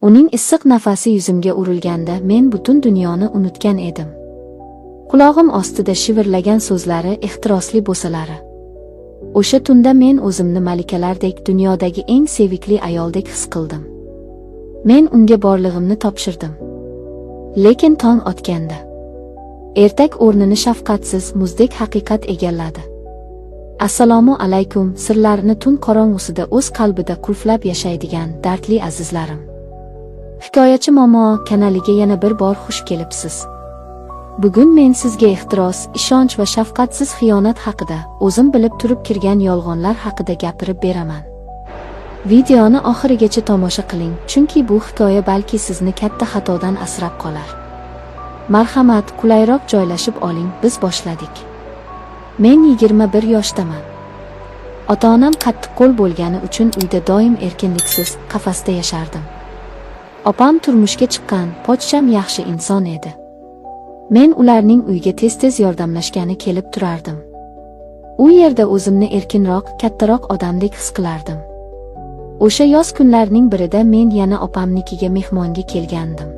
Uning issiq nafasi yuzimga urilganda men butun dunyoni unutgan edim. Qulog'im ostida shivirlagan so'zlari ehtirosli bo'salari. O'sha tunda men o'zimni malikalardek dunyodagi eng sevikli ayoldek his qildim. Men unga borlig'imni topshirdim. Lekin tong otganda ertak o'rnini shafqatsiz, muzdek haqiqat egalladi. Assalomu alaykum, sirlarini tun qorong'usida o'z qalbida qulflab yashaydigan dardli azizlarim. Hikoyachi Momo kanaliga yana bir bor xush kelibsiz. Bugun men sizga ehtiros, ishonch va shafqatsiz xiyonat haqida, o'zim bilib turib kirgan yolg'onlar haqida gapirib beraman. Videoni oxirigacha tomosha qiling, chunki bu hikoya balki sizni katta xatodan asrab qolar. Marhamat, qulayroq joylashib oling, biz boshladik. Men 21 yoshdaman. Ota-onam qattiqqo'l bo'lgani uchun uyda doim erkinliksiz, qafasda yashardim. Opam turmushga chiqqan, pochcham yaxshi inson edi. Men ularning uyga tez-tez yordamlashgani kelib turardim. U yerda o'zimni erkinroq, kattaroq odamdek his qilardim. O'sha yoz kunlarining birida men yana opamnikiga mehmonga kelgandim.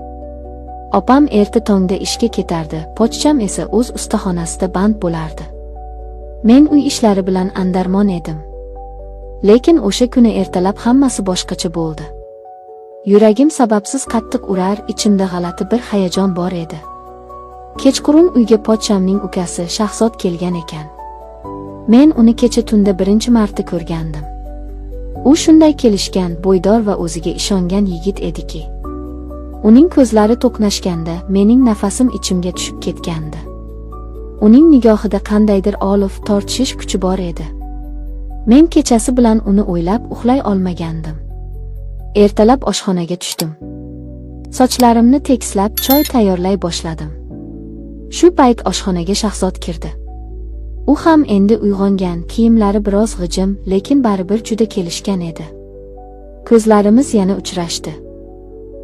Opam erta tongda ishga ketardi, pochcham esa o'z ustaxonasida band bo'lardi. Men uy ishlari bilan andarmon edim. Lekin o'sha kuni ertalab hammasi boshqacha bo'ldi. Yuragim sababsiz qattiq urar, ichimda g'alati bir hayajon bor edi. Kechqurun uyga pochchamning ukasi Shahzod kelgan ekan. Men uni kecha tunda birinchi marta ko'rgandim. U shunday kelishgan, bo'ydor va o'ziga ishongan yigit ediki. Uning ko'zlari to'qnashganda mening nafasim ichimga tushib ketgandi. Uning nigohida qandaydir olif, tortishish kuchi bor edi. Men kechasi bilan uni o'ylab uxlay olmagandim. Ertalab oshxonaga tushdim. Sochlarimni tekislab choy tayyorlay boshladim. Shu payt oshxonaga Shahzod kirdi. U ham endi uyg'ongan, kiyimlari biroz g'ijim, lekin baribir juda kelishgan edi. Ko'zlarimiz yana uchrashdi.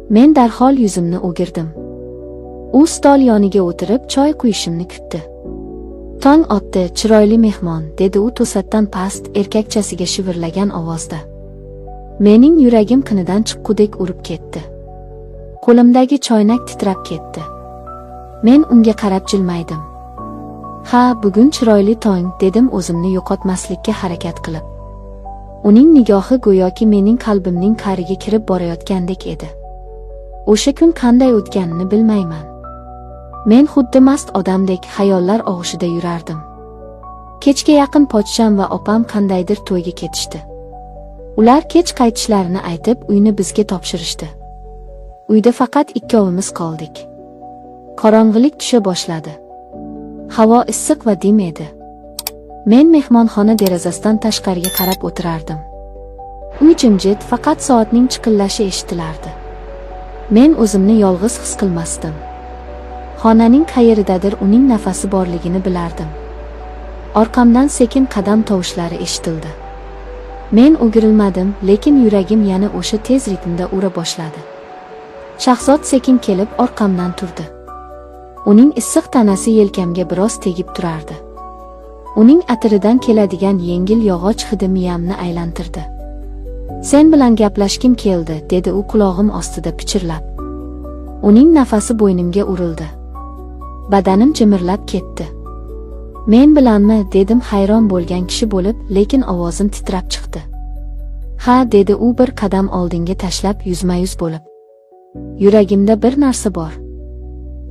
Men darhol yuzimni o'girdim. U stol yoniga o'tirib choy quyishimni kutdi. Tong otdi, chiroyli mehmon, dedi u to'satdan past, erkakchasiga shivirlagan ovozda. Mening yuragim qinidan chiqqudek urib ketdi. Qo'limdagi choynak titrab ketdi. Men unga qarab jilmaydim. Ha, bugun chiroyli tong, dedim o'zimni yo'qotmaslikka harakat qilib. Uning nigohi go'yoki mening qalbimning qa'riga kirib borayotgandek edi. O'sha kun qanday o'tganini bilmayman. Men xuddi mast odamdek xayollar og'ushida yurardim. Kechga yaqin pochcham va opam qandaydir to'yga ketishdi. Ular kech qaytishlarini aytib, uyni bizga topshirishdi. Uyda faqat ikkovimiz qoldik. Qorong'ilik tusha boshladi. Havo issiq va dim edi. Men mehmonxona derazasidan tashqariga qarab o'tirardim. Uy jimjit, faqat soatning chiqillashi eshitilardi. Men o'zimni yolg'iz his qilmasdim. Xonaning qayeridadir uning nafasi borligini bilardim. Orqamdan sekin qadam tovushlari eshitildi. Men o'girilmadim, lekin yuragim yana o'sha tez ritmda ura boshladi. Shahzod sekin kelib orqamdan turdi. Uning issiq tanasi yelkamga biroz tegib turardi. Uning atiridan keladigan yengil yog'och hidi miyamni aylantirdi. Sen bilan gaplashkim keldi, dedi u qulog'im ostida pichirlab. Uning nafasi bo'ynimga urildi. Badanim jimirlab ketdi. Men bilanmi, dedim hayron bo'lgan kishi bo'lib, lekin ovozim titrab chiqdi. Ha, dedi u bir qadam oldinga tashlab yuzma-yuz bo'lib. Yuragimda bir narsa bor.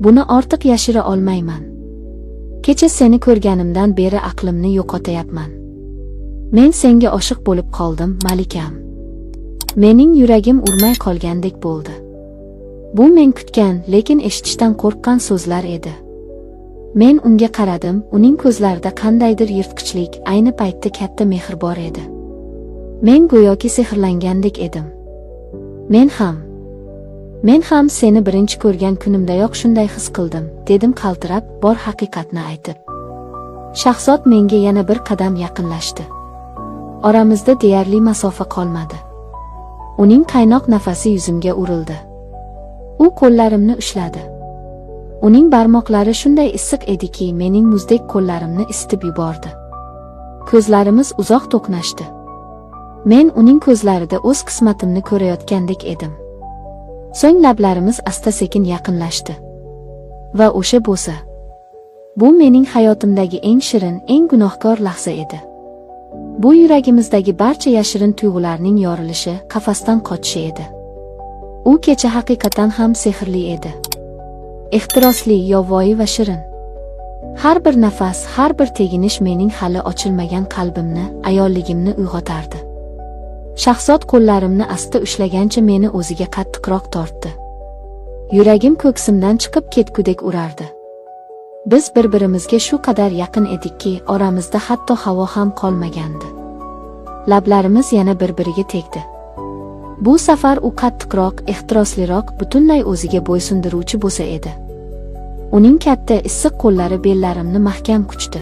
Buni ortiq yashira olmayman. Kecha seni ko'rganimdan beri aqlimni yo'qotayapman. Men senga oshiq bo'lib qoldim, malikam. Mening yuragim urmay qolgandek bo'ldi. Bu men kutgan, lekin eshitishdan qo'rqqan so'zlar edi. Men unga qaradim, uning ko'zlarida qandaydir yirtqichlik, ayni paytda katta mehr bor edi. Men go'yoki sehrlangandek edim. Men ham seni birinchi ko'rgan kunimdayoq shunday his qildim, dedim qaltirab, bor haqiqatni aytib. Shahzod menga yana bir qadam yaqinlashdi. Oramizda deyarli masofa qolmadi. Uning qaynoq nafasi yuzimga urildi. U qo'llarimni ushladi. Uning barmoqlari shunday issiq ediki, mening muzdek qo'llarimni isitib yubordi. Ko'zlarimiz uzoq to'qnashdi. Men uning ko'zlarida o'z qismatimni ko'rayotgandek edim. So'ng lablarimiz asta-sekin yaqinlashdi. Va o'sha bo'sa. Bu mening hayotimdagi eng shirin, eng gunohkor lahza edi. Bu yuragimizdagi barcha yashirin tuyg'ularning yorilishi, qafasdan qochishi edi. U kecha haqiqatan ham sehrli edi. Ehtirosli, yovvoyi va shirin. Har bir nafas, har bir teginish mening hali ochilmagan qalbimni, ayolligimni uyg'otardi. Shahzod qo'llarimni asta ushlagancha meni o'ziga qattiqroq tortdi. Yuragim ko'ksimdan chiqib ketgudek urardi. Biz bir-birimizga shu qadar yaqin edikki, oramizda hatto havo ham qolmagandi. Lablarimiz yana bir-biriga tegdi. Bu safar u qattiqroq, ehtirosliroq, butunlay o'ziga bo'ysundiruvchi bo'lsa edi. Uning katta, issiq qo'llari bellarimni mahkam quchdi.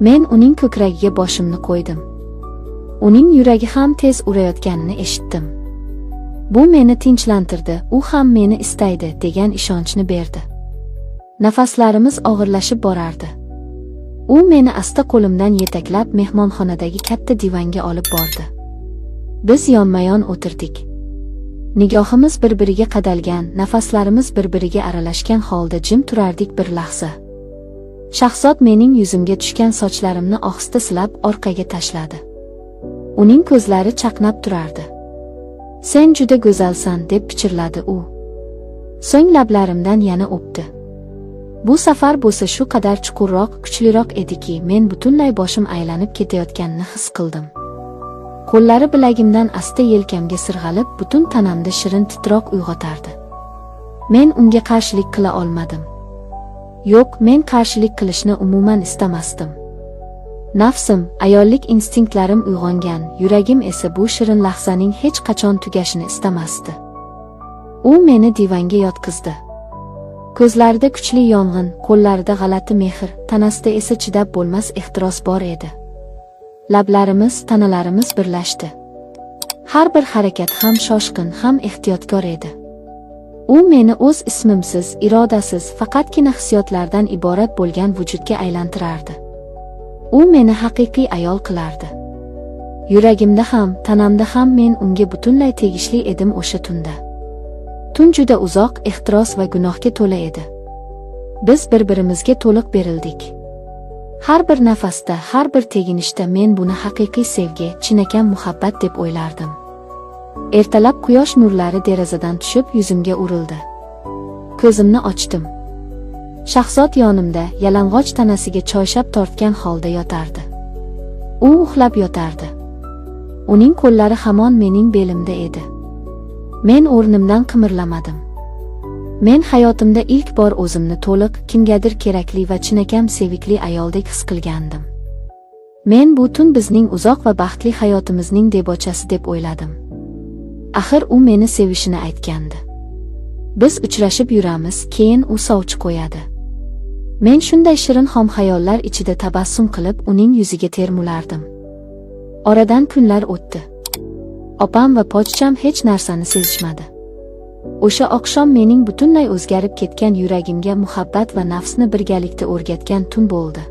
Men uning ko'kragiga boshimni qo'ydim. Uning yuragi ham tez urayotganini eshitdim. Bu meni tinchlantirdi, u ham meni istaydi degan ishonchni berdi. Nafaslarimiz og'irlashib borardi. U meni asta qo'limdan yetaklab mehmonxonadagi katta divanga olib bordi. Biz yonma-yon o'tirdik. Nigohimiz bir-biriga qadalgan, nafaslarimiz bir-biriga aralashgan holda jim turardik bir lahza. Shahzod mening yuzimga tushgan sochlarimni ohista silab orqaga tashladi. Uning ko'zlari chaqnab turardi. "Sen juda go'zalsan", deb pichirladi u. So'ng lablarimdan yana o'pdi. Bu safar bo'lsa shu qadar chuqurroq, kuchliroq ediki, men butunlay boshim aylanib ketayotganini his qildim. Qo'llari bilagimdan asta yelkamga sirg'alib, butun tanamda shirin titroq uyg'otardi. Men unga qarshilik qila olmadim. Yo'q, men qarshilik qilishni umuman istamasdim. Nafsim, ayollik instinktlarim uyg'ongan, yuragim esa bu shirin lahzaning hech qachon tugashini istamasdi. U meni divanga yotqizdi. Ko'zlarida kuchli yong'in, qo'llarida g'alati mehr, tanasida esa chidab bo'lmas ehtiros bor edi. Lablarimiz, tanalarimiz birlashdi. Har bir harakat ham shoshqin, ham ehtiyotkor edi. U meni o'z ismimsiz, irodasiz, faqatgina hissiyotlardan iborat bo'lgan vujudga aylantirardi. U meni haqiqiy ayol qilardi. Yuragimda ham, tanamda ham men unga butunlay tegishli edim o'sha tunda. Tun juda uzoq, ehtiros va gunohga to'la edi. Biz bir-birimizga to'liq berildik. Har bir nafasda, har bir teginishda men buni haqiqiy sevgi, chinakam muhabbat deb o'ylardim. Ertalab quyosh nurlari derazadan tushib yuzimga urildi. Ko'zimni ochdim. Shahzod yonimda, yalang'och tanasiga choyshab tortgan holda yotardi. U uxlab yotardi. Uning qo'llari hamon mening belimda edi. Men o'rnimdan qimirlamadim. Men hayotimda ilk bor o'zimni to'liq, kimgadir kerakli va chinakam sevikli ayoldek his qilgandim. Men bu tun bizning uzoq va baxtli hayotimizning debochasi deb o'yladim. Axir u meni sevishini aytgandi. Biz uchrashib yuramiz, keyin u sovchi qo'yadi. Men shunday shirin xom xayollar ichida tabassum qilib uning yuziga termulardim. Oradan kunlar o'tdi. Opam va pochcham hech narsani sezishmadi. O'sha oqshom mening butunlay o'zgarib ketgan yuragimga muhabbat va nafsni birgalikda o'rgatgan tun bo'ldi.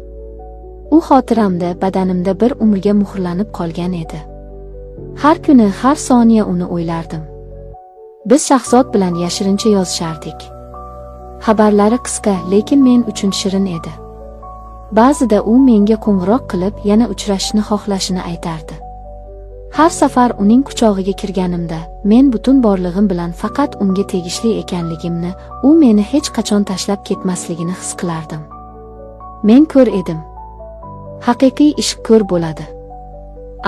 U xotiramda, badanimda bir umrga muhrlanib qolgan edi. Har kuni, har soniya uni o'ylardim. Biz Shahzod bilan yashirincha yozishardik. Xabarlari qisqa, lekin men uchun shirin edi. Ba'zida u menga qo'ng'iroq qilib, yana uchrashishni xohlashini aytardi. Har safar uning quchog'iga kirganimda, men butun borlig'im bilan faqat unga tegishli ekanligimni, u meni hech qachon tashlab ketmasligini his qilardim. Men ko'r edim. Haqiqiy ishq ko'r bo'ladi.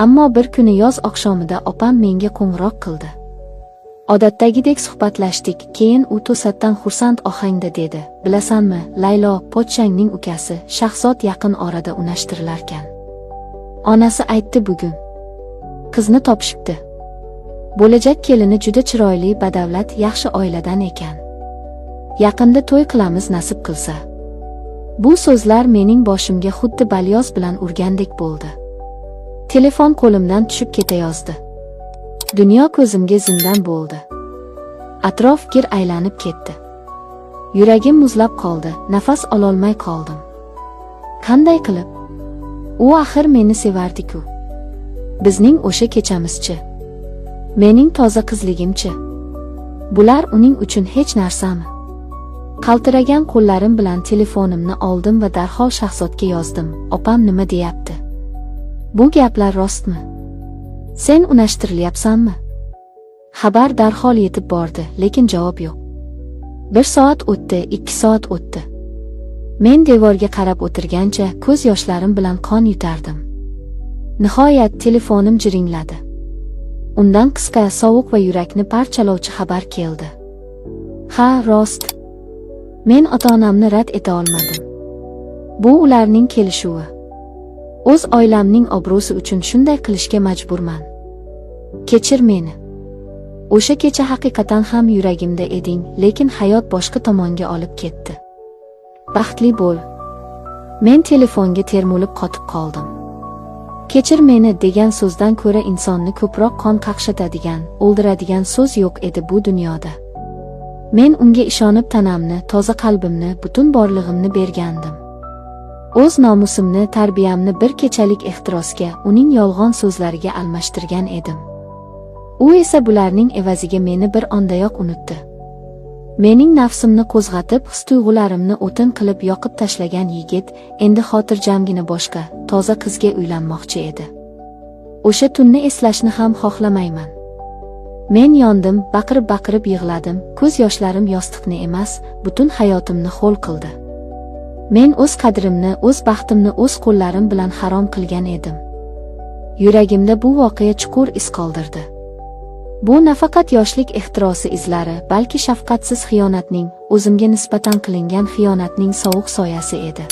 Ammo bir kuni yoz oqshomida opam menga qo'ng'iroq qildi. Odatdagidek suhbatlashdik, keyin u to'satdan xursand ohangda dedi: "Bilasanmi, Laylo, pochchangning ukasi, Shahzod yaqin orada unashtirilarkan. Onasi aytdi bugun. Qizni topishibdi. Bo'lajak kelini juda chiroyli, badavlat, yaxshi oiladan ekan. Yaqinda to'y qilamiz nasib qilsa." Bu so'zlar mening boshimga xuddi balyoz bilan urgandek bo'ldi. Telefon qo'limdan tushib ketayozdi. Dunyo ko'zimga zindon bo'ldi. Atrof gir aylanib ketdi. Yuragim muzlab qoldi, nafas ololmay qoldim. Qanday qilib? U axir meni sevardi-ku. Bizning o'sha kechamizchi. Mening toza qizligimchi. Bular uning uchun hech narsami? Qaltiragan qo'llarim bilan telefonimni oldim va darhol Shahzodga yozdim. Opam nima deyapti? Bu gaplar rostmi? Sen unashtirilyapsanmi? Xabar darhol yetib bordi, lekin javob yo'q. 1 soat o'tdi, 2 soat o'tdi. Men devorga qarab o'tirgancha ko'z yoshlarim bilan qon yutardim. Nihoyat telefonim jiringladi. Undan qisqa, sovuq va yurakni parchalovchi xabar keldi. Ha, rost. Men ota-onamni rad eta olmadim. Bu ularning kelishuvi. O'z oilamning obro'si uchun shunday qilishga majburman. Kechir meni. O'sha kecha haqiqatan ham yuragimda eding, lekin hayot boshqa tomonga olib ketdi. Baxtli bo'l. Men telefonga termulib qotib qoldim. Kechir meni degan so'zdan ko'ra insonni ko'proq qon qaqshatadigan, o'ldiradigan so'z yo'q edi bu dunyoda. Men unga ishonib tanamni, toza qalbimni, butun borlig'imni bergandim. O'z nomusimni, tarbiyamni bir kechalik ehtirosga, uning yolg'on so'zlariga almashtirgan edim. U esa bularning evaziga meni bir ondayoq unutdi. Mening nafsimni qo'zg'atib, his-tuyg'ularimni o'tin qilib yoqib tashlagan yigit endi xotirjamgina boshqa, toza qizga uylanmoqchi edi. O'sha tunni eslashni ham xohlamayman. Men yondim, baqirib yig'ladim, ko'z yoshlarim yostiqni emas, butun hayotimni ho'l qildi. Men o'z qadrimni, o'z baxtimni o'z qo'llarim bilan harom qilgan edim. Yuragimda bu voqea chuqur iz qoldirdi. Bu nafaqat yoshlik ehtirosi izlari, balki shafqatsiz xiyonatning, o'zimga nisbatan qilingan xiyonatning sovuq soyasi edi.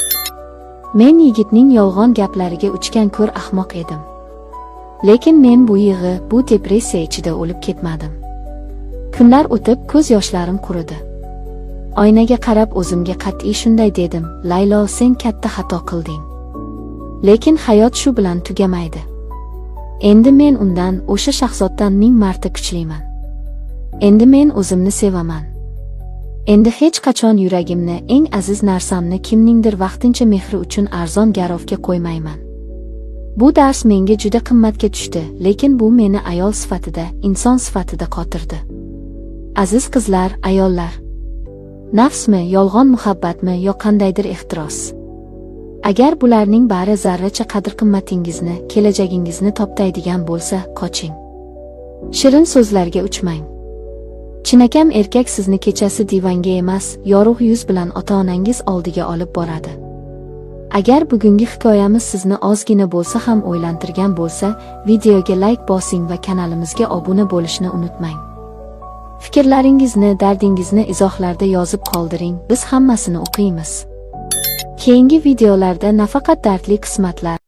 Men yigitning yolg'on gaplariga uchgan ko'r ahmoq edim. Lekin men bu yig'i, bu depressiya ichida o'lib ketmadim. Kunlar o'tib, ko'z yoshlarim quridi. Oynaga qarab o'zimga qat'iy shunday dedim: Laylo, sen katta xato qilding. Lekin hayot shu bilan tugamaydi. Endi men undan, o'sha Shahzoddan 1000 marta kuchliman. Endi men o'zimni sevaman. Endi hech qachon yuragimni, eng aziz narsamni kimningdir vaqtincha mehri uchun arzon garovga qo'ymayman. Bu dars menga juda qimmatga tushdi, lekin bu meni ayol sifatida, inson sifatida qotirdi. Aziz qizlar, ayollar. Nafsmi, yolg'on muhabbatmi, yo qandaydir ehtiros. Agar bularning bari zarracha qadr-qimmatingizni, kelajagingizni toptaydigan bo'lsa, qoching. Shirin so'zlarga uchmang. Chinakam erkak sizni kechasi divanga emas, yorug' yuz bilan ota-onangiz oldiga olib boradi. Agar bugungi hikoyamiz sizni ozgina bo'lsa ham o'ylantirgan bo'lsa, videoga like bosing va kanalimizga obuna bo'lishni unutmang. Fikrlaringizni, dardingizni izohlarda yozib qoldiring, biz hammasini o'qiymiz. Keyingi videolarda nafaqat dardli qismatlar